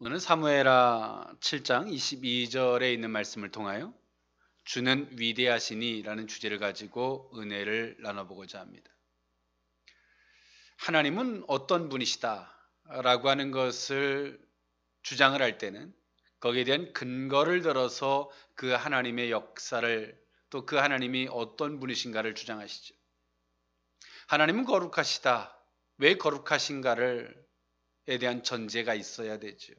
오늘은 사무엘하 7장 22절에 있는 말씀을 통하여 주는 위대하시니 라는 주제를 가지고 은혜를 나눠보고자 합니다. 하나님은 어떤 분이시다 라고 하는 것을 주장을 할 때는 거기에 대한 근거를 들어서 그 하나님의 역사를 또 그 하나님이 어떤 분이신가를 주장하시죠. 하나님은 거룩하시다. 왜 거룩하신가를 에 대한 전제가 있어야 되죠.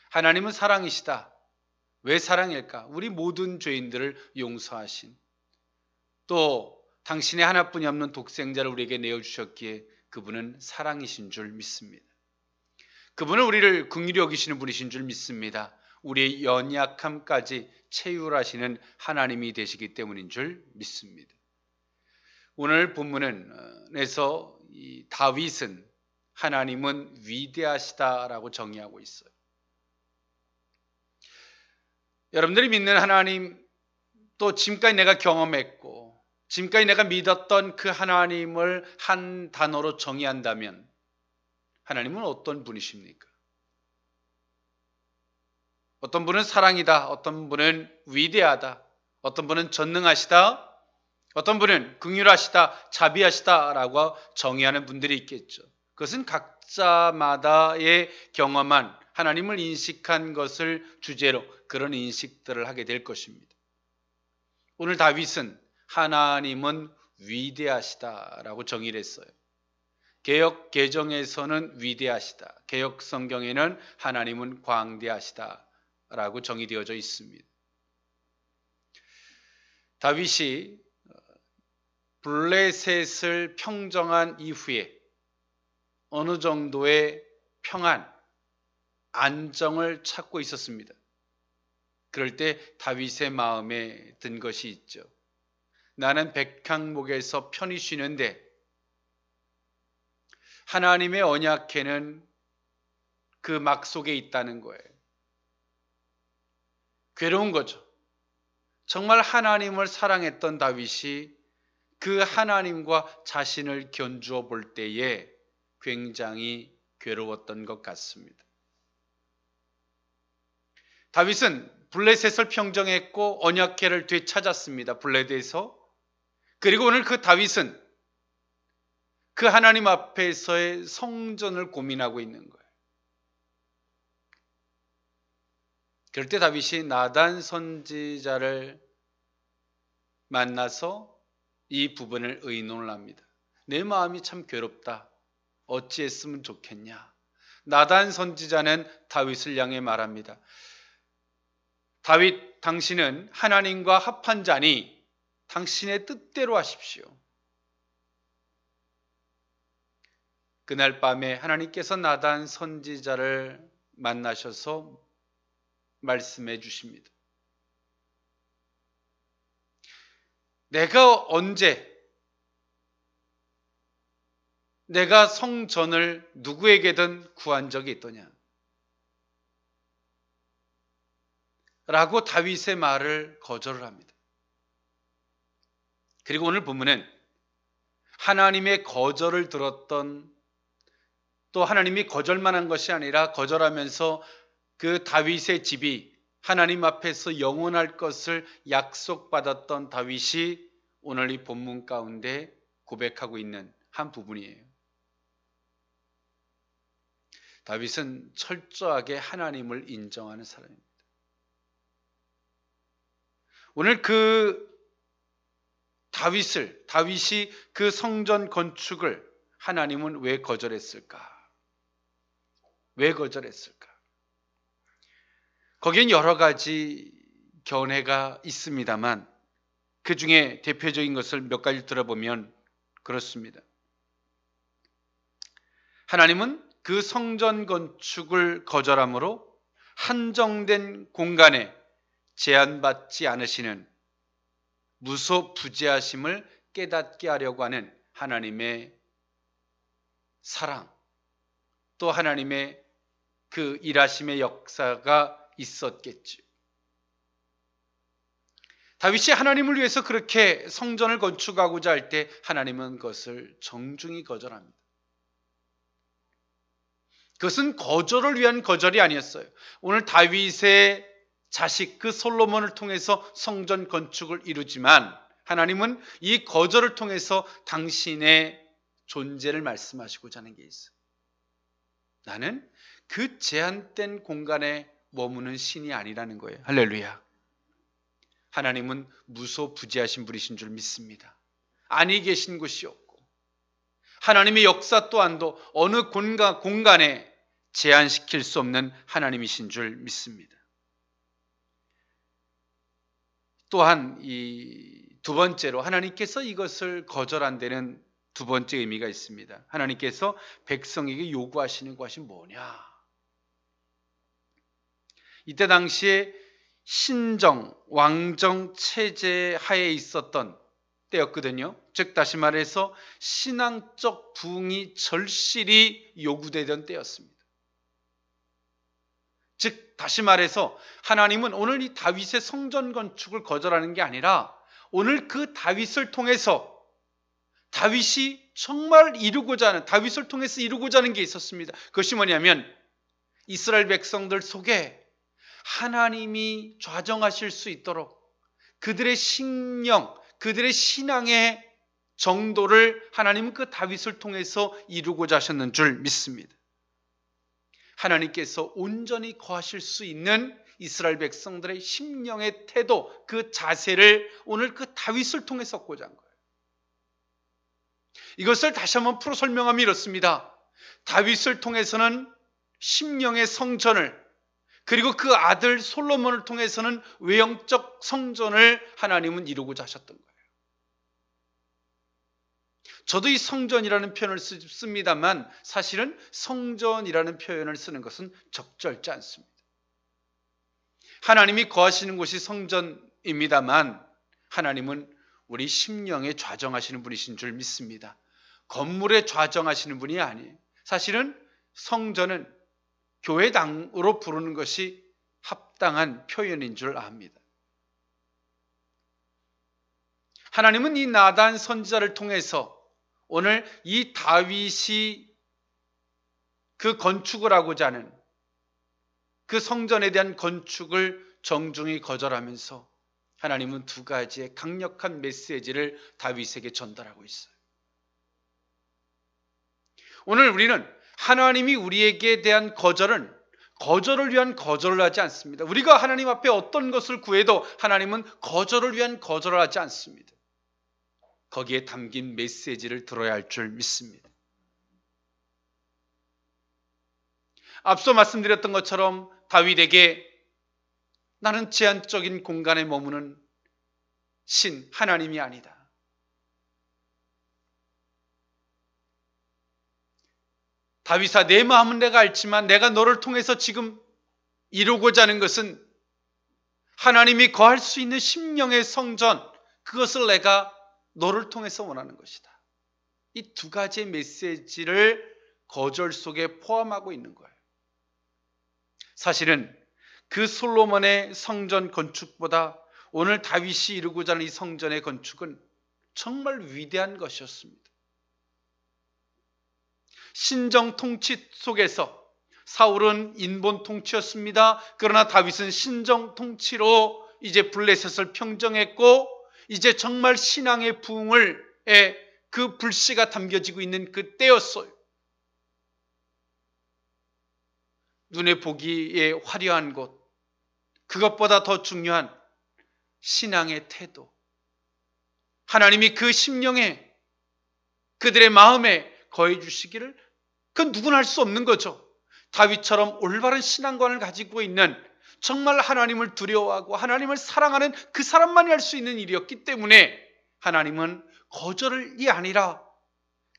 하나님은 사랑이시다. 왜 사랑일까? 우리 모든 죄인들을 용서하신, 또 당신의 하나뿐이 없는 독생자를 우리에게 내어주셨기에 그분은 사랑이신 줄 믿습니다. 그분은 우리를 긍휼히 여기시는 분이신 줄 믿습니다. 우리의 연약함까지 체휼하시는 하나님이 되시기 때문인 줄 믿습니다. 오늘 본문에서 다윗은 하나님은 위대하시다라고 정의하고 있어요. 여러분들이 믿는 하나님, 또 지금까지 내가 경험했고 지금까지 내가 믿었던 그 하나님을 한 단어로 정의한다면 하나님은 어떤 분이십니까? 어떤 분은 사랑이다, 어떤 분은 위대하다, 어떤 분은 전능하시다, 어떤 분은 긍휼하시다, 자비하시다라고 정의하는 분들이 있겠죠. 그것은 각자마다의 경험한 하나님을 인식한 것을 주제로 그런 인식들을 하게 될 것입니다. 오늘 다윗은 하나님은 위대하시다라고 정의를 했어요. 개역 개정에서는 위대하시다, 개역 성경에는 하나님은 광대하시다라고 정의되어져 있습니다. 다윗이 블레셋을 평정한 이후에 어느 정도의 평안, 안정을 찾고 있었습니다. 그럴 때 다윗의 마음에 든 것이 있죠. 나는 백향목에서 편히 쉬는데 하나님의 언약궤는 그 막 속에 있다는 거예요. 괴로운 거죠. 정말 하나님을 사랑했던 다윗이 그 하나님과 자신을 견주어 볼 때에 굉장히 괴로웠던 것 같습니다. 다윗은 블레셋을 평정했고 언약궤를 되찾았습니다. 블레셋에서. 그리고 오늘 그 다윗은 그 하나님 앞에서의 성전을 고민하고 있는 거예요. 그럴 때 다윗이 나단 선지자를 만나서 이 부분을 의논을 합니다. 내 마음이 참 괴롭다. 어찌했으면 좋겠냐. 나단 선지자는 다윗을 향해 말합니다. 다윗, 당신은 하나님과 합한 자니 당신의 뜻대로 하십시오. 그날 밤에 하나님께서 나단 선지자를 만나셔서 말씀해 주십니다. 내가 언제 내가 성전을 누구에게든 구한 적이 있더냐? 라고 다윗의 말을 거절을 합니다. 그리고 오늘 본문은 하나님의 거절을 들었던, 또 하나님이 거절만 한 것이 아니라 거절하면서 그 다윗의 집이 하나님 앞에서 영원할 것을 약속받았던 다윗이 오늘 이 본문 가운데 고백하고 있는 한 부분이에요. 다윗은 철저하게 하나님을 인정하는 사람입니다. 오늘 그 다윗이 그 성전 건축을 하나님은 왜 거절했을까? 왜 거절했을까? 거기엔 여러 가지 견해가 있습니다만 그 중에 대표적인 것을 몇 가지 들어보면 그렇습니다. 하나님은 그 성전 건축을 거절함으로 한정된 공간에 제한받지 않으시는 무소부재하심을 깨닫게 하려고 하는 하나님의 사랑, 또 하나님의 그 일하심의 역사가 있었겠지. 다윗이 하나님을 위해서 그렇게 성전을 건축하고자 할 때 하나님은 그것을 정중히 거절합니다. 그것은 거절을 위한 거절이 아니었어요. 오늘 다윗의 자식 그 솔로몬을 통해서 성전 건축을 이루지만 하나님은 이 거절을 통해서 당신의 존재를 말씀하시고자 하는 게 있어요. 나는 그 제한된 공간에 머무는 신이 아니라는 거예요. 할렐루야. 하나님은 무소부지하신 분이신 줄 믿습니다. 아니 계신 곳이 없고 하나님의 역사 또한도 어느 공간에 제한시킬 수 없는 하나님이신 줄 믿습니다. 또한 이 두 번째로 하나님께서 이것을 거절한 데는 두 번째 의미가 있습니다. 하나님께서 백성에게 요구하시는 것이 뭐냐? 이때 당시에 신정, 왕정 체제 하에 있었던 때였거든요. 즉 다시 말해서 신앙적 부흥이 절실히 요구되던 때였습니다. 즉 다시 말해서 하나님은 오늘 이 다윗의 성전 건축을 거절하는 게 아니라 오늘 그 다윗을 통해서 다윗이 정말 이루고자 하는, 다윗을 통해서 이루고자 하는 게 있었습니다. 그것이 뭐냐면 이스라엘 백성들 속에 하나님이 좌정하실 수 있도록 그들의 신령, 그들의 신앙의 정도를 하나님은 그 다윗을 통해서 이루고자 하셨는 줄 믿습니다. 하나님께서 온전히 거하실 수 있는 이스라엘 백성들의 심령의 태도, 그 자세를 오늘 그 다윗을 통해서 얻고자 한 거예요. 이것을 다시 한번 풀어 설명하면 이렇습니다. 다윗을 통해서는 심령의 성전을, 그리고 그 아들 솔로몬을 통해서는 외형적 성전을 하나님은 이루고자 하셨던 거예요. 저도 이 성전이라는 표현을 씁니다만 사실은 성전이라는 표현을 쓰는 것은 적절치 않습니다. 하나님이 거하시는 곳이 성전입니다만 하나님은 우리 심령에 좌정하시는 분이신 줄 믿습니다. 건물에 좌정하시는 분이 아니에요. 사실은 성전은 교회당으로 부르는 것이 합당한 표현인 줄 압니다. 하나님은 이 나단 선지자를 통해서 오늘 이 다윗이 그 건축을 하고자 하는 그 성전에 대한 건축을 정중히 거절하면서 하나님은 두 가지의 강력한 메시지를 다윗에게 전달하고 있어요. 오늘 우리는 하나님이 우리에게 대한 거절을 위한 거절을 하지 않습니다. 우리가 하나님 앞에 어떤 것을 구해도 하나님은 거절을 위한 거절을 하지 않습니다. 거기에 담긴 메시지를 들어야 할 줄 믿습니다. 앞서 말씀드렸던 것처럼 다윗에게 나는 제한적인 공간에 머무는 신, 하나님이 아니다. 다윗아, 내 마음은 내가 알지만 내가 너를 통해서 지금 이루고자 하는 것은 하나님이 거할 수 있는 심령의 성전, 그것을 내가 너를 통해서 원하는 것이다. 이 두 가지의 메시지를 거절 속에 포함하고 있는 거예요. 사실은 그 솔로몬의 성전 건축보다 오늘 다윗이 이루고자 하는 이 성전의 건축은 정말 위대한 것이었습니다. 신정 통치 속에서 사울은 인본 통치였습니다. 그러나 다윗은 신정 통치로 이제 블레셋을 평정했고 이제 정말 신앙의 부흥을 그 불씨가 담겨지고 있는 그 때였어요. 눈에 보기에 화려한 것, 그것보다 더 중요한 신앙의 태도, 하나님이 그 심령에 그들의 마음에 거해 주시기를 그건 누구나 할 수 없는 거죠. 다윗처럼 올바른 신앙관을 가지고 있는 정말 하나님을 두려워하고 하나님을 사랑하는 그 사람만이 할 수 있는 일이었기 때문에 하나님은 거절이 아니라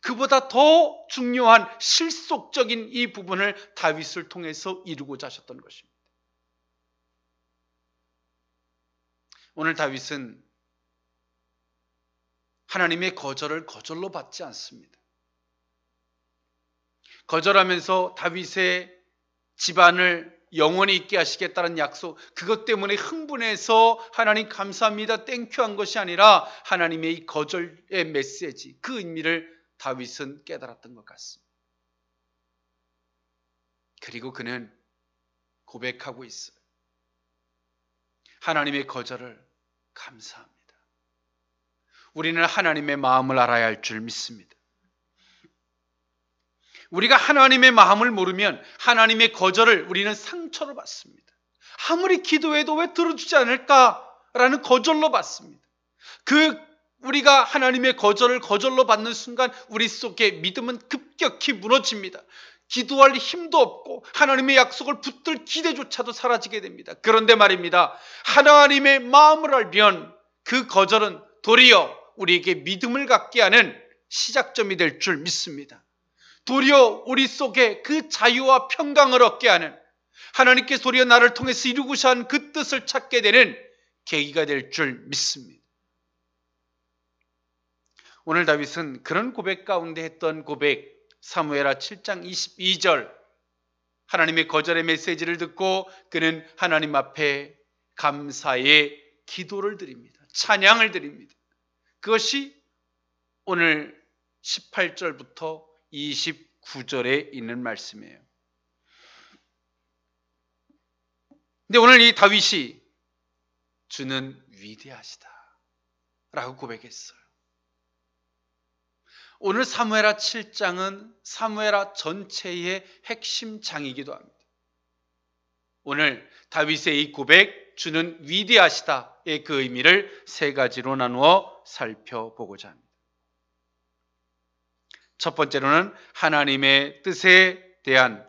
그보다 더 중요한 실속적인 이 부분을 다윗을 통해서 이루고자 하셨던 것입니다. 오늘 다윗은 하나님의 거절을 거절로 받지 않습니다. 거절하면서 다윗의 집안을 영원히 있게 하시겠다는 약속, 그것 때문에 흥분해서 하나님 감사합니다 땡큐 한 것이 아니라 하나님의 이 거절의 메시지, 그 의미를 다윗은 깨달았던 것 같습니다. 그리고 그는 고백하고 있어요. 하나님의 거절을 감사합니다. 우리는 하나님의 마음을 알아야 할 줄 믿습니다. 우리가 하나님의 마음을 모르면 하나님의 거절을 우리는 상처로 받습니다. 아무리 기도해도 왜 들어주지 않을까라는 거절로 받습니다. 우리가 하나님의 거절로 받는 순간 우리 속에 믿음은 급격히 무너집니다. 기도할 힘도 없고 하나님의 약속을 붙들 기대조차도 사라지게 됩니다. 그런데 말입니다. 하나님의 마음을 알면 그 거절은 도리어 우리에게 믿음을 갖게 하는 시작점이 될 줄 믿습니다. 도리어 우리 속에 그 자유와 평강을 얻게 하는, 하나님께서 도리어 나를 통해서 이루고자 한 그 뜻을 찾게 되는 계기가 될 줄 믿습니다. 오늘 다윗은 그런 고백 가운데 했던 고백, 사무엘하 7장 22절, 하나님의 거절의 메시지를 듣고 그는 하나님 앞에 감사의 기도를 드립니다. 찬양을 드립니다. 그것이 오늘 18절부터 29절에 있는 말씀이에요. 근데 오늘 이 다윗이 주는 위대하시다 라고 고백했어요. 오늘 사무엘하 7장은 사무엘하 전체의 핵심 장이기도 합니다. 오늘 다윗의 이 고백, 주는 위대하시다의 그 의미를 세 가지로 나누어 살펴보고자 합니다. 첫 번째로는 하나님의 뜻에 대한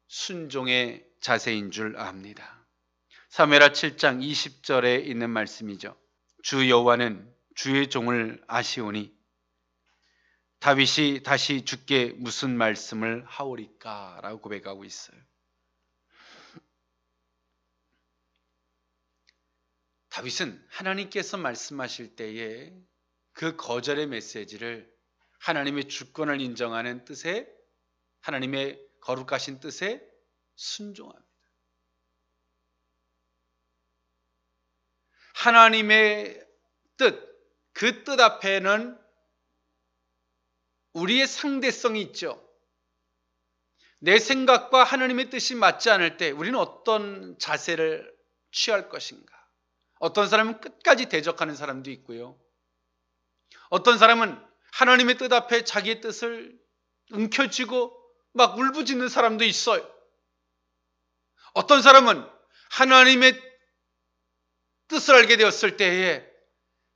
순종의 자세인 줄 압니다. 사무엘하 7장 20절에 있는 말씀이죠. 주 여호와는 주의 종을 아시오니 다윗이 다시 주께 무슨 말씀을 하오리까 라고 고백하고 있어요. 다윗은 하나님께서 말씀하실 때에 그 거절의 메시지를 하나님의 주권을 인정하는 뜻에, 하나님의 거룩하신 뜻에 순종합니다. 하나님의 뜻, 그 뜻 앞에는 우리의 상대성이 있죠. 내 생각과 하나님의 뜻이 맞지 않을 때 우리는 어떤 자세를 취할 것인가? 어떤 사람은 끝까지 대적하는 사람도 있고요. 어떤 사람은 하나님의 뜻 앞에 자기의 뜻을 움켜쥐고 막 울부짖는 사람도 있어요. 어떤 사람은 하나님의 뜻을 알게 되었을 때에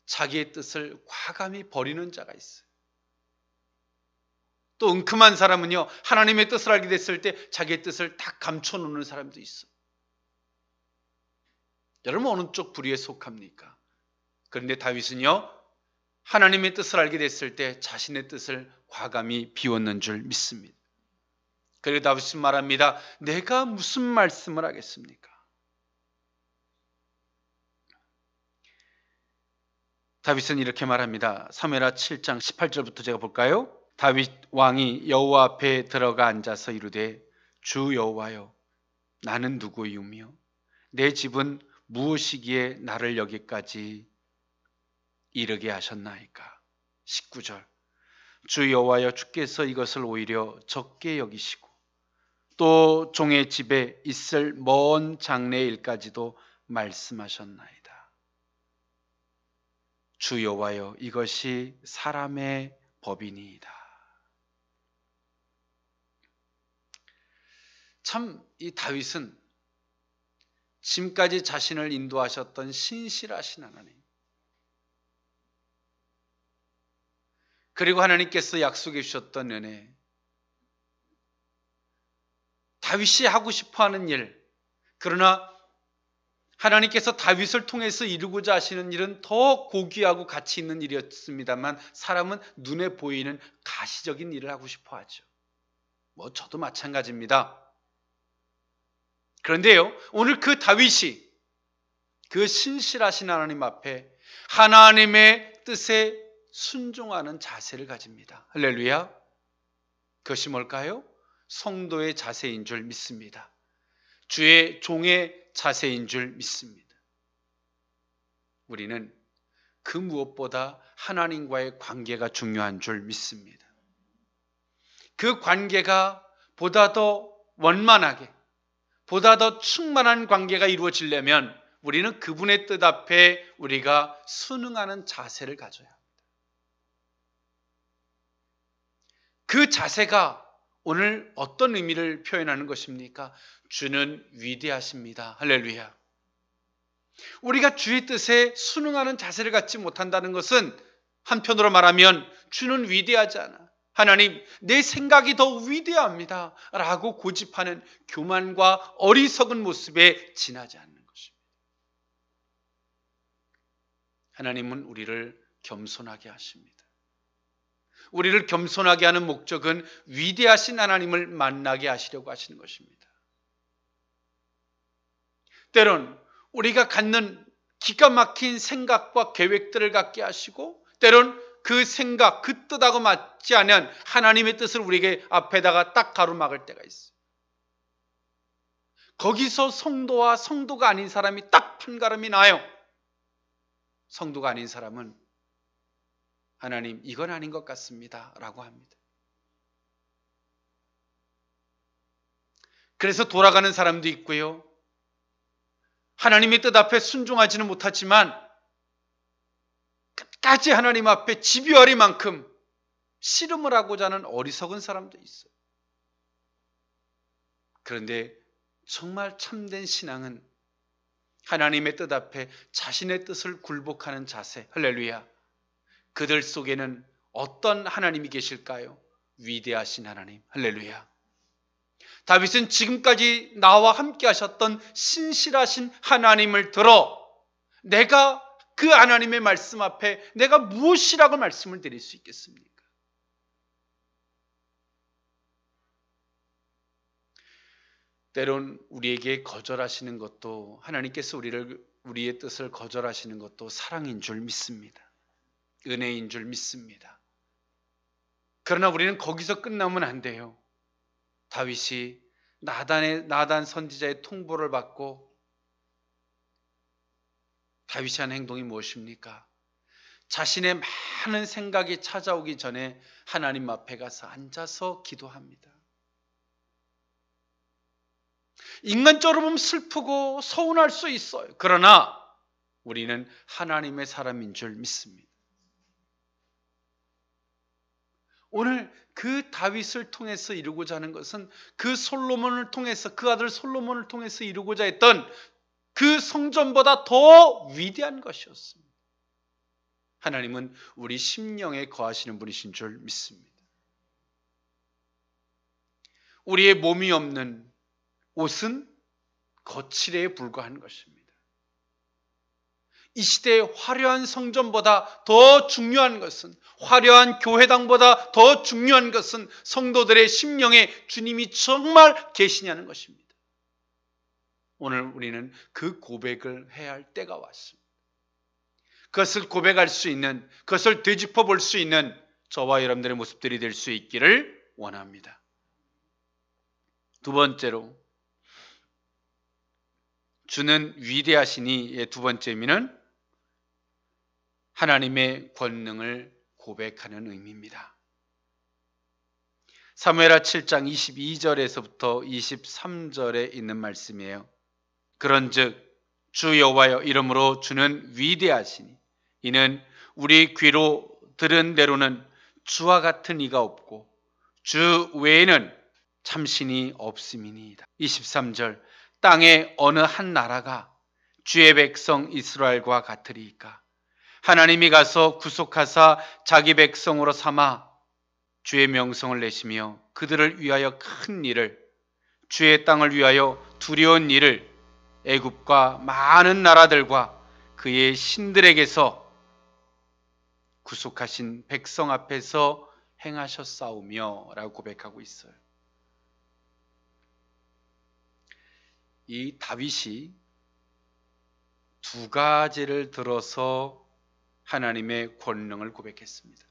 자기의 뜻을 과감히 버리는 자가 있어요. 또 은큼한 사람은요, 하나님의 뜻을 알게 됐을 때 자기의 뜻을 다 감춰놓는 사람도 있어요. 여러분 어느 쪽 부류에 속합니까? 그런데 다윗은요, 하나님의 뜻을 알게 됐을 때 자신의 뜻을 과감히 비웠는 줄 믿습니다. 그리고 다윗은 말합니다. 내가 무슨 말씀을 하겠습니까? 다윗은 이렇게 말합니다. 사무엘하 7장 18절부터 제가 볼까요? 다윗 왕이 여호와 앞에 들어가 앉아서 이르되 주 여호와여 나는 누구이오며 내 집은 무엇이기에 나를 여기까지 이르게 하셨나이까. 19절 주 여호와여 주께서 이것을 오히려 적게 여기시고 또 종의 집에 있을 먼 장래의 일까지도 말씀하셨나이다. 주 여호와여 이것이 사람의 법이니이다. 참 이 다윗은 지금까지 자신을 인도하셨던 신실하신 하나님, 그리고 하나님께서 약속해 주셨던 은혜, 다윗이 하고 싶어하는 일, 그러나 하나님께서 다윗을 통해서 이루고자 하시는 일은 더 고귀하고 가치 있는 일이었습니다만 사람은 눈에 보이는 가시적인 일을 하고 싶어 하죠. 저도 마찬가지입니다. 그런데요, 오늘 그 다윗이 그 신실하신 하나님 앞에 하나님의 뜻에 순종하는 자세를 가집니다. 할렐루야. 그것이 뭘까요? 성도의 자세인 줄 믿습니다. 주의 종의 자세인 줄 믿습니다. 우리는 그 무엇보다 하나님과의 관계가 중요한 줄 믿습니다. 그 관계가 보다 더 원만하게 보다 더 충만한 관계가 이루어지려면 우리는 그분의 뜻 앞에 우리가 순응하는 자세를 가져야 합니다. 그 자세가 오늘 어떤 의미를 표현하는 것입니까? 주는 위대하십니다. 할렐루야. 우리가 주의 뜻에 순응하는 자세를 갖지 못한다는 것은 한편으로 말하면 주는 위대하지 않아. 하나님, 내 생각이 더 위대합니다. 라고 고집하는 교만과 어리석은 모습에 지나지 않는 것입니다. 하나님은 우리를 겸손하게 하십니다. 우리를 겸손하게 하는 목적은 위대하신 하나님을 만나게 하시려고 하시는 것입니다. 때론 우리가 갖는 기가 막힌 생각과 계획들을 갖게 하시고 때론 그 생각, 그 뜻하고 맞지 않은 하나님의 뜻을 우리에게 앞에다가 딱 가로막을 때가 있어요. 거기서 성도와 성도가 아닌 사람이 딱 판가름이 나요. 성도가 아닌 사람은 하나님, 이건 아닌 것 같습니다 라고 합니다. 그래서 돌아가는 사람도 있고요. 하나님의 뜻 앞에 순종하지는 못하지만 끝까지 하나님 앞에 집요하리만큼 씨름을 하고자 하는 어리석은 사람도 있어요. 그런데 정말 참된 신앙은 하나님의 뜻 앞에 자신의 뜻을 굴복하는 자세. 할렐루야. 그들 속에는 어떤 하나님이 계실까요? 위대하신 하나님. 할렐루야. 다윗은 지금까지 나와 함께 하셨던 신실하신 하나님을 들어 내가 그 하나님의 말씀 앞에 내가 무엇이라고 말씀을 드릴 수 있겠습니까? 때론 우리에게 거절하시는 것도 하나님께서 우리의 뜻을 거절하시는 것도 사랑인 줄 믿습니다. 은혜인 줄 믿습니다. 그러나 우리는 거기서 끝나면 안 돼요. 다윗이 나단 선지자의 통보를 받고 다윗이 한 행동이 무엇입니까? 자신의 많은 생각이 찾아오기 전에 하나님 앞에 가서 앉아서 기도합니다. 인간적으로 보면 슬프고 서운할 수 있어요. 그러나 우리는 하나님의 사람인 줄 믿습니다. 오늘 그 다윗을 통해서 이루고자 하는 것은 그 솔로몬을 통해서 그 아들 솔로몬을 통해서 이루고자 했던 그 성전보다 더 위대한 것이었습니다. 하나님은 우리 심령에 거하시는 분이신 줄 믿습니다. 우리의 몸이 없는 옷은 거칠에 불과한 것입니다. 이 시대의 화려한 성전보다 더 중요한 것은, 화려한 교회당보다 더 중요한 것은 성도들의 심령에 주님이 정말 계시냐는 것입니다. 오늘 우리는 그 고백을 해야 할 때가 왔습니다. 그것을 고백할 수 있는, 그것을 되짚어 볼 수 있는 저와 여러분들의 모습들이 될 수 있기를 원합니다. 두 번째로, 주는 위대하시니의 두 번째 의미는 하나님의 권능을 고백하는 의미입니다. 사무엘하 7장 22절에서부터 23절에 있는 말씀이에요. 그런즉 주 여호와여, 이러므로 주는 위대하시니 이는 우리 귀로 들은 대로는 주와 같은 이가 없고 주 외에는 참신이 없음이니이다. 23절, 땅의 어느 한 나라가 주의 백성 이스라엘과 같으리이까? 하나님이 가서 구속하사 자기 백성으로 삼아 주의 명성을 내시며 그들을 위하여 큰 일을, 주의 땅을 위하여 두려운 일을 애굽과 많은 나라들과 그의 신들에게서 구속하신 백성 앞에서 행하셨사오며 라고 고백하고 있어요. 이 다윗이 두 가지를 들어서 하나님의 권능을 고백했습니다.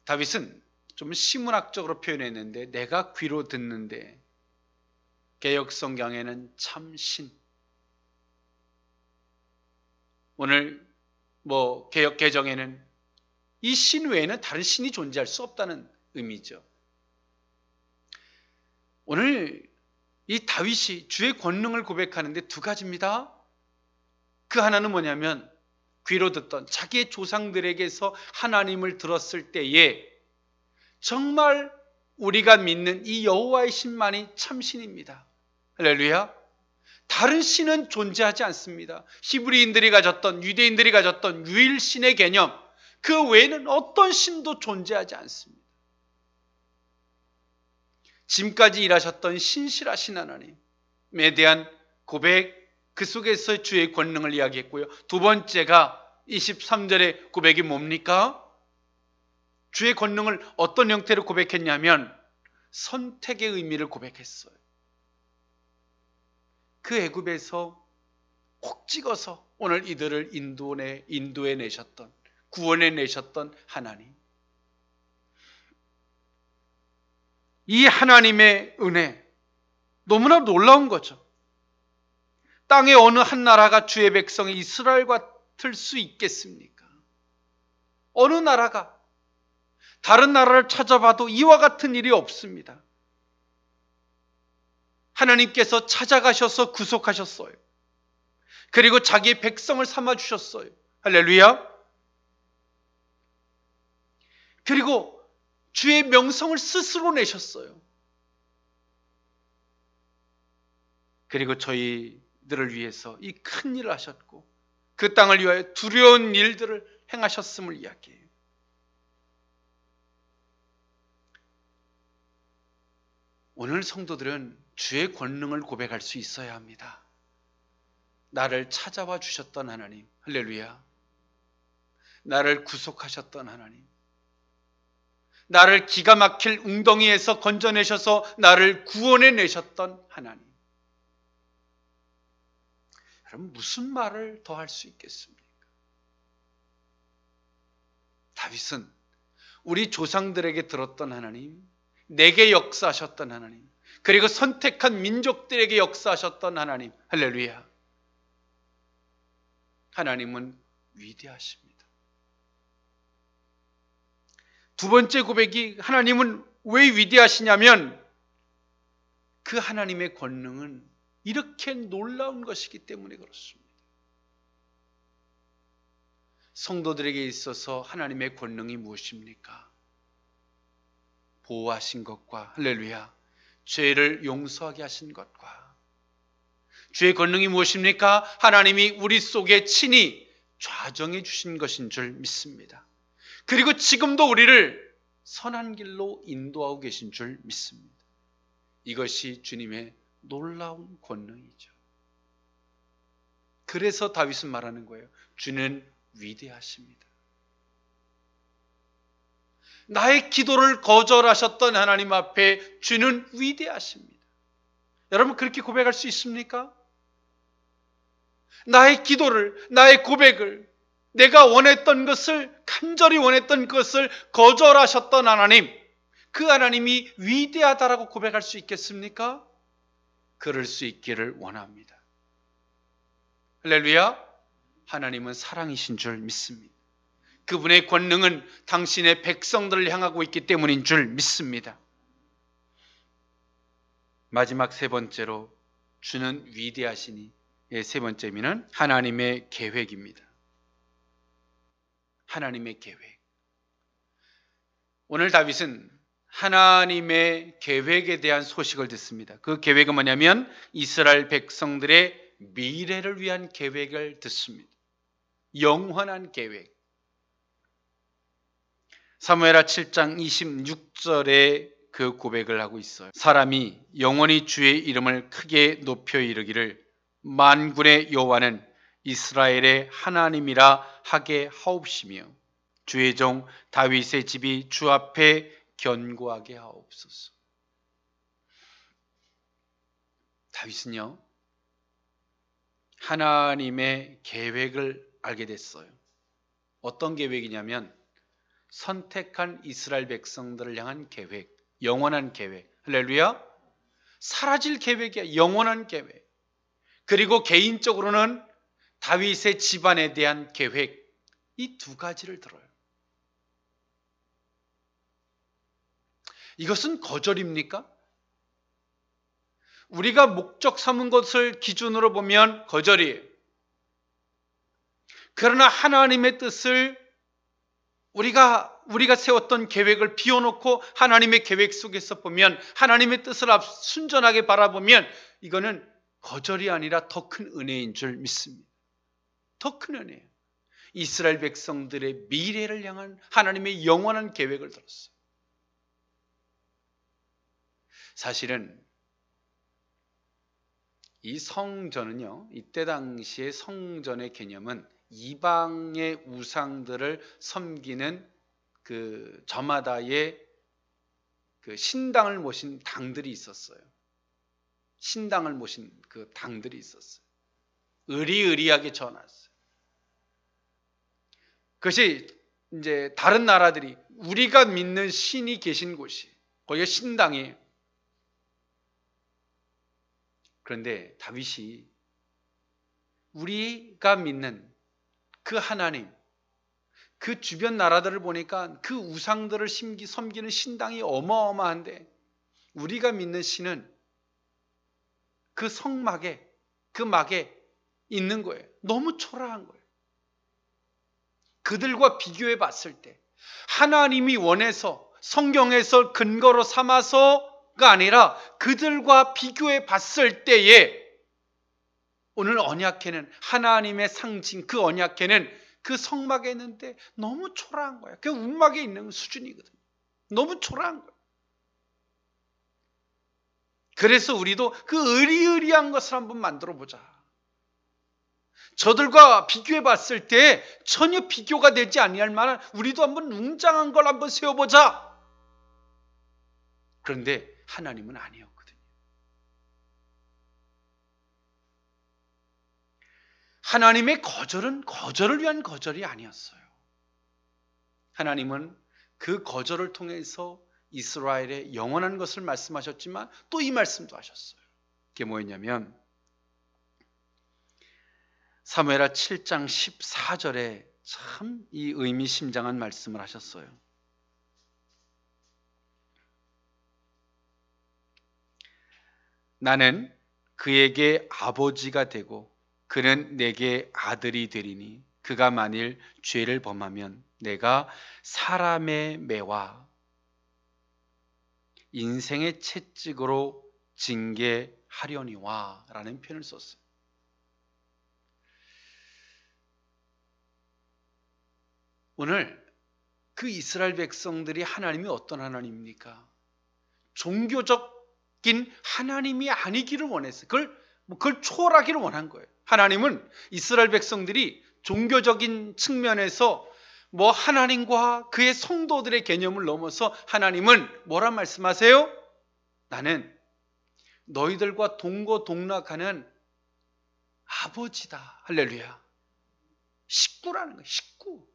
다윗은 좀 시문학적으로 표현했는데, 내가 귀로 듣는데, 개역 성경에는 참신, 오늘 개역 개정에는 이 신 외에는 다른 신이 존재할 수 없다는 의미죠. 오늘 이 다윗이 주의 권능을 고백하는데 두 가지입니다. 그 하나는 뭐냐면 귀로 듣던 자기의 조상들에게서 하나님을 들었을 때에 정말 우리가 믿는 이 여호와의 신만이 참신입니다. 할렐루야. 다른 신은 존재하지 않습니다. 히브리인들이 가졌던, 유대인들이 가졌던 유일신의 개념, 그 외에는 어떤 신도 존재하지 않습니다. 지금까지 일하셨던 신실하신 하나님에 대한 고백, 그 속에서 주의 권능을 이야기했고요. 두 번째가 23절의 고백이 뭡니까? 주의 권능을 어떤 형태로 고백했냐면 선택의 의미를 고백했어요. 그 애굽에서 콕 찍어서 오늘 이들을 인도에 내셨던, 구원해 내셨던 하나님. 이 하나님의 은혜, 너무나 놀라운 거죠. 땅의 어느 한 나라가 주의 백성이 이스라엘 같을 수 있겠습니까? 어느 나라가 다른 나라를 찾아봐도 이와 같은 일이 없습니다. 하나님께서 찾아가셔서 구속하셨어요. 그리고 자기의 백성을 삼아주셨어요. 할렐루야. 그리고 주의 명성을 스스로 내셨어요. 그리고 저희들을 위해서 이 큰 일을 하셨고 그 땅을 위하여 두려운 일들을 행하셨음을 이야기해요. 오늘 성도들은 주의 권능을 고백할 수 있어야 합니다. 나를 찾아와 주셨던 하나님, 할렐루야. 나를 구속하셨던 하나님, 나를 기가 막힐 웅덩이에서 건져내셔서 나를 구원해 내셨던 하나님. 여러분, 무슨 말을 더 할 수 있겠습니까? 다윗은 우리 조상들에게 들었던 하나님, 내게 역사하셨던 하나님, 그리고 선택한 민족들에게 역사하셨던 하나님, 할렐루야. 하나님은 위대하십니다. 두 번째 고백이 하나님은 왜 위대하시냐면 그 하나님의 권능은 이렇게 놀라운 것이기 때문에 그렇습니다. 성도들에게 있어서 하나님의 권능이 무엇입니까? 보호하신 것과, 할렐루야, 죄를 용서하게 하신 것과, 주의 권능이 무엇입니까? 하나님이 우리 속에 친히 좌정해 주신 것인 줄 믿습니다. 그리고 지금도 우리를 선한 길로 인도하고 계신 줄 믿습니다. 이것이 주님의 놀라운 권능이죠. 그래서 다윗은 말하는 거예요. 주는 위대하십니다. 나의 기도를 거절하셨던 하나님 앞에 주는 위대하십니다. 여러분, 그렇게 고백할 수 있습니까? 나의 기도를, 나의 고백을, 내가 원했던 것을, 간절히 원했던 것을 거절하셨던 하나님, 그 하나님이 위대하다라고 고백할 수 있겠습니까? 그럴 수 있기를 원합니다. 할렐루야. 하나님은 사랑이신 줄 믿습니다. 그분의 권능은 당신의 백성들을 향하고 있기 때문인 줄 믿습니다. 마지막 세 번째로 주는 위대하시니, 세 번째 의미는 하나님의 계획입니다. 하나님의 계획. 오늘 다윗은 하나님의 계획에 대한 소식을 듣습니다. 그 계획은 뭐냐면 이스라엘 백성들의 미래를 위한 계획을 듣습니다. 영원한 계획. 사무엘하 7장 26절에 그 고백을 하고 있어요. 사람이 영원히 주의 이름을 크게 높여 이르기를 만군의 여호와는 이스라엘의 하나님이라 하게 하옵시며 주의 종 다윗의 집이 주 앞에 견고하게 하옵소서. 다윗은요, 하나님의 계획을 알게 됐어요. 어떤 계획이냐면 선택한 이스라엘 백성들을 향한 계획, 영원한 계획. 할렐루야. 사라질 계획이야. 영원한 계획. 그리고 개인적으로는 다윗의 집안에 대한 계획. 이 두 가지를 들어요. 이것은 거절입니까? 우리가 목적 삼은 것을 기준으로 보면 거절이에요. 그러나 하나님의 뜻을 우리가 세웠던 계획을 비워놓고 하나님의 계획 속에서 보면, 하나님의 뜻을 순전하게 바라보면 이거는 거절이 아니라 더 큰 은혜인 줄 믿습니다. 더 큰 은혜예요. 이스라엘 백성들의 미래를 향한 하나님의 영원한 계획을 들었어요. 사실은 이 성전은요, 이때 당시의 성전의 개념은 이방의 우상들을 섬기는 그 저마다의 그 신당을 모신 당들이 있었어요. 신당을 모신 그 당들이 있었어요. 의리의리하게 전했어요. 그것이 이제 다른 나라들이 우리가 믿는 신이 계신 곳이 거기가 신당이에요. 그런데 다윗이 우리가 믿는 그 하나님, 그 주변 나라들을 보니까 그 우상들을 섬기는 신당이 어마어마한데 우리가 믿는 신은 그 성막에, 그 막에 있는 거예요. 너무 초라한 거예요. 그들과 비교해 봤을 때 하나님이 원해서 성경에서 근거로 삼아서가 아니라 그들과 비교해 봤을 때에 오늘 언약궤는 하나님의 상징, 그 언약궤는 그 성막에 있는데 너무 초라한 거야. 그 움막에 있는 수준이거든요. 너무 초라한 거야. 그래서 우리도 그 의리의리한 것을 한번 만들어 보자. 저들과 비교해 봤을 때 전혀 비교가 되지 아니할 만한 우리도 한번 웅장한 걸 한번 세워보자. 그런데 하나님은 아니었거든요. 하나님의 거절은 거절을 위한 거절이 아니었어요. 하나님은 그 거절을 통해서 이스라엘의 영원한 것을 말씀하셨지만 또 이 말씀도 하셨어요. 그게 뭐였냐면 사무엘하 7장 14절에 참 이 의미심장한 말씀을 하셨어요. 나는 그에게 아버지가 되고 그는 내게 아들이 되리니 그가 만일 죄를 범하면 내가 사람의 매와 인생의 채찍으로 징계하려니와 라는 표현을 썼어요. 오늘 그 이스라엘 백성들이 하나님이 어떤 하나님입니까? 종교적인 하나님이 아니기를 원했어요. 그걸 초월하기를 원한 거예요. 하나님은 이스라엘 백성들이 종교적인 측면에서 뭐 하나님과 그의 성도들의 개념을 넘어서 하나님은 뭐라 말씀하세요? 나는 너희들과 동거동락하는 아버지다. 할렐루야. 식구라는 거예요. 식구.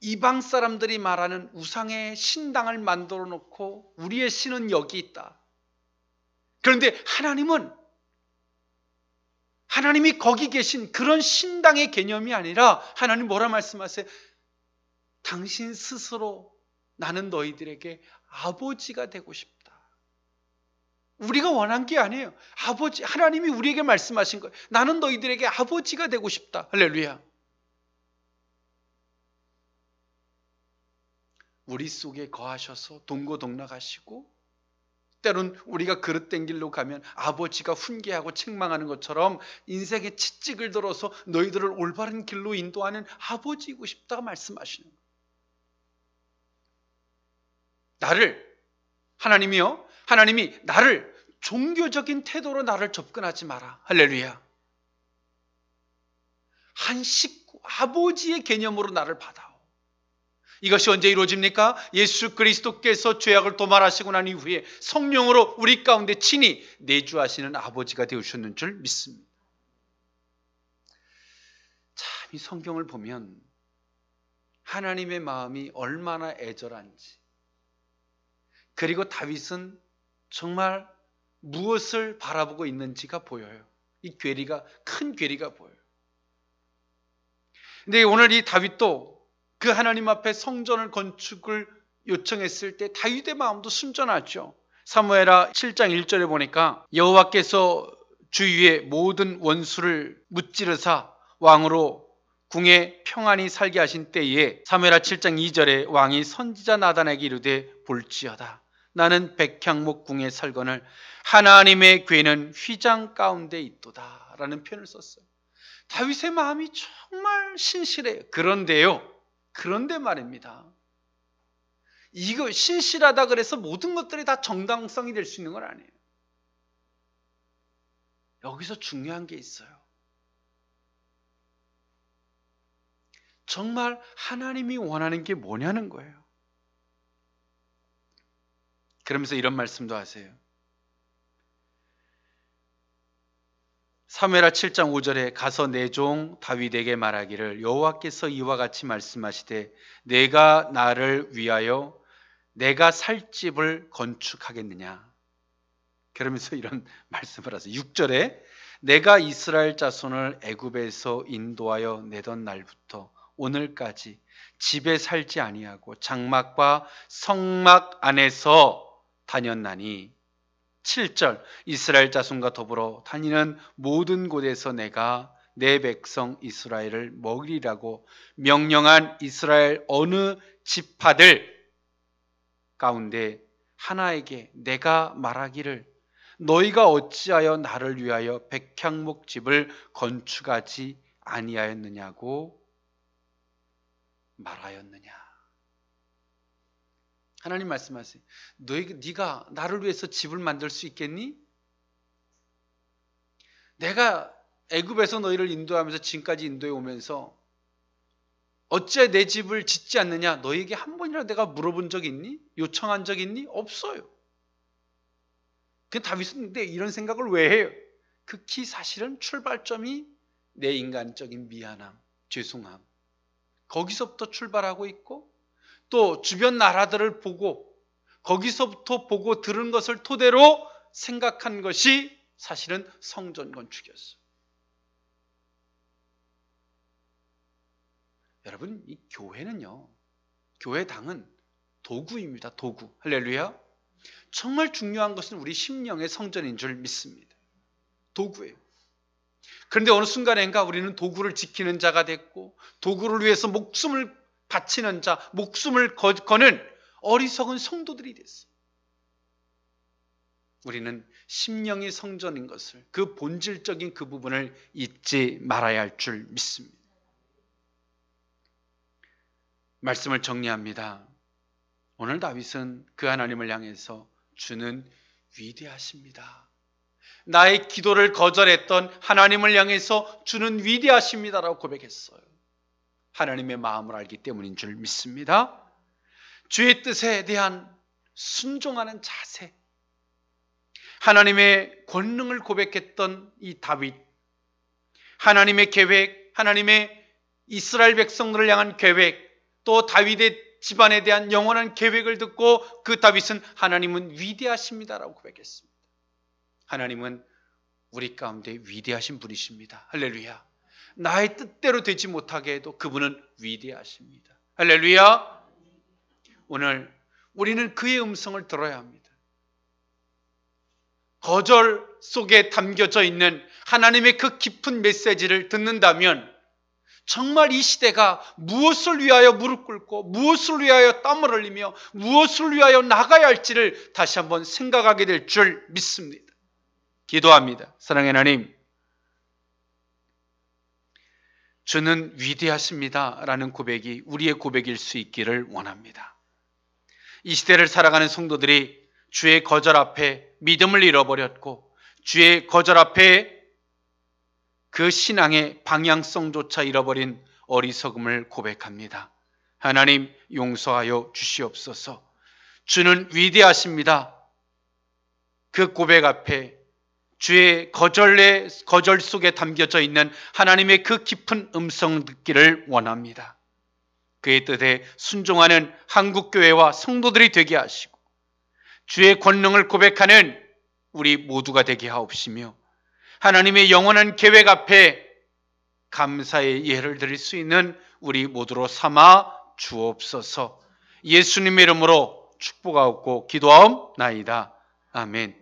이방 사람들이 말하는 우상의 신당을 만들어 놓고 우리의 신은 여기 있다. 그런데 하나님이 거기 계신 그런 신당의 개념이 아니라 하나님 뭐라 말씀하세요? 당신 스스로 나는 너희들에게 아버지가 되고 싶다. 우리가 원한 게 아니에요. 하나님이 우리에게 말씀하신 거예요. 나는 너희들에게 아버지가 되고 싶다. 할렐루야. 우리 속에 거하셔서 동고동락하시고 때론 우리가 그릇된 길로 가면 아버지가 훈계하고 책망하는 것처럼 인생의 채찍을 들어서 너희들을 올바른 길로 인도하는 아버지이고 싶다고 말씀하시는 거예요. 하나님이 나를 종교적인 태도로 나를 접근하지 마라. 할렐루야. 한 식구, 아버지의 개념으로 나를 받아오. 이것이 언제 이루어집니까? 예수 그리스도께서 죄악을 도말하시고 난 이후에 성령으로 우리 가운데 친히 내주하시는 아버지가 되셨는 줄 믿습니다. 참, 이 성경을 보면 하나님의 마음이 얼마나 애절한지, 그리고 다윗은 정말 무엇을 바라보고 있는지가 보여요. 이 큰 괴리가 보여요. 근데 오늘 이 다윗도 그 하나님 앞에 성전을 건축을 요청했을 때 다윗의 마음도 순전하죠. 사무엘하 7장 1절에 보니까 여호와께서 주 위에 모든 원수를 무찌르사 왕으로 궁에 평안히 살게 하신 때에 사무엘하 7장 2절에 왕이 선지자 나단에게 이르되 볼지어다 나는 백향목 궁에 살거늘 하나님의 궤는 휘장 가운데 있도다 라는 표현을 썼어요. 다윗의 마음이 정말 신실해요. 그런데 말입니다. 이거 신실하다 그래서 모든 것들이 다 정당성이 될 수 있는 건 아니에요. 여기서 중요한 게 있어요. 정말 하나님이 원하는 게 뭐냐는 거예요. 그러면서 이런 말씀도 하세요. 사무엘하 7장 5절에 가서 내 종 다윗에게 말하기를 여호와께서 이와 같이 말씀하시되 내가 나를 위하여 내가 살 집을 건축하겠느냐. 그러면서 이런 말씀을 하세요. 6절에 내가 이스라엘 자손을 애굽에서 인도하여 내던 날부터 오늘까지 집에 살지 아니하고 장막과 성막 안에서 다녔나니 7절 이스라엘 자손과 더불어 다니는 모든 곳에서 내가 내 백성 이스라엘을 먹이라고 명령한 이스라엘 어느 지파들 가운데 하나에게 내가 말하기를 너희가 어찌하여 나를 위하여 백향목 집을 건축하지 아니하였느냐고 말하였느냐. 하나님 말씀하세요. 네가 나를 위해서 집을 만들 수 있겠니? 내가 애굽에서 너희를 인도하면서 지금까지 인도해 오면서 어찌 내 집을 짓지 않느냐? 너희에게 한 번이라도 내가 물어본 적 있니? 요청한 적 있니? 없어요. 그 다윗은 근데 이런 생각을 왜 해요? 극히 사실은 출발점이 내 인간적인 미안함, 죄송함. 거기서부터 출발하고 있고 또 주변 나라들을 보고 거기서부터 보고 들은 것을 토대로 생각한 것이 사실은 성전 건축이었어요. 여러분, 이 교회는요, 교회당은 도구입니다. 도구. 할렐루야. 정말 중요한 것은 우리 심령의 성전인 줄 믿습니다. 도구예요. 그런데 어느 순간인가 우리는 도구를 지키는 자가 됐고 도구를 위해서 목숨을 바치는 자, 목숨을 거는 어리석은 성도들이 됐어요. 우리는 심령이 성전인 것을, 그 본질적인 그 부분을 잊지 말아야 할 줄 믿습니다. 말씀을 정리합니다. 오늘 다윗은 그 하나님을 향해서 주는 위대하십니다. 나의 기도를 거절했던 하나님을 향해서 주는 위대하십니다라고 고백했어요. 하나님의 마음을 알기 때문인 줄 믿습니다. 주의 뜻에 대한 순종하는 자세, 하나님의 권능을 고백했던 이 다윗, 하나님의 계획, 하나님의 이스라엘 백성들을 향한 계획, 또 다윗의 집안에 대한 영원한 계획을 듣고 그 다윗은 하나님은 위대하십니다라고 고백했습니다. 하나님은 우리 가운데 위대하신 분이십니다. 할렐루야. 나의 뜻대로 되지 못하게 해도 그분은 위대하십니다. 할렐루야. 오늘 우리는 그의 음성을 들어야 합니다. 거절 속에 담겨져 있는 하나님의 그 깊은 메시지를 듣는다면 정말 이 시대가 무엇을 위하여 무릎 꿇고 무엇을 위하여 땀을 흘리며 무엇을 위하여 나가야 할지를 다시 한번 생각하게 될 줄 믿습니다. 기도합니다. 사랑의 하나님, 주는 위대하십니다 라는 고백이 우리의 고백일 수 있기를 원합니다. 이 시대를 살아가는 성도들이 주의 거절 앞에 믿음을 잃어버렸고 주의 거절 앞에 그 신앙의 방향성조차 잃어버린 어리석음을 고백합니다. 하나님 용서하여 주시옵소서. 주는 위대하십니다. 그 고백 앞에 주의 거절 속에 담겨져 있는 하나님의 그 깊은 음성 듣기를 원합니다. 그의 뜻에 순종하는 한국교회와 성도들이 되게 하시고 주의 권능을 고백하는 우리 모두가 되게 하옵시며 하나님의 영원한 계획 앞에 감사의 예를 드릴 수 있는 우리 모두로 삼아 주옵소서. 예수님의 이름으로 축복하옵고 기도하옵나이다. 아멘.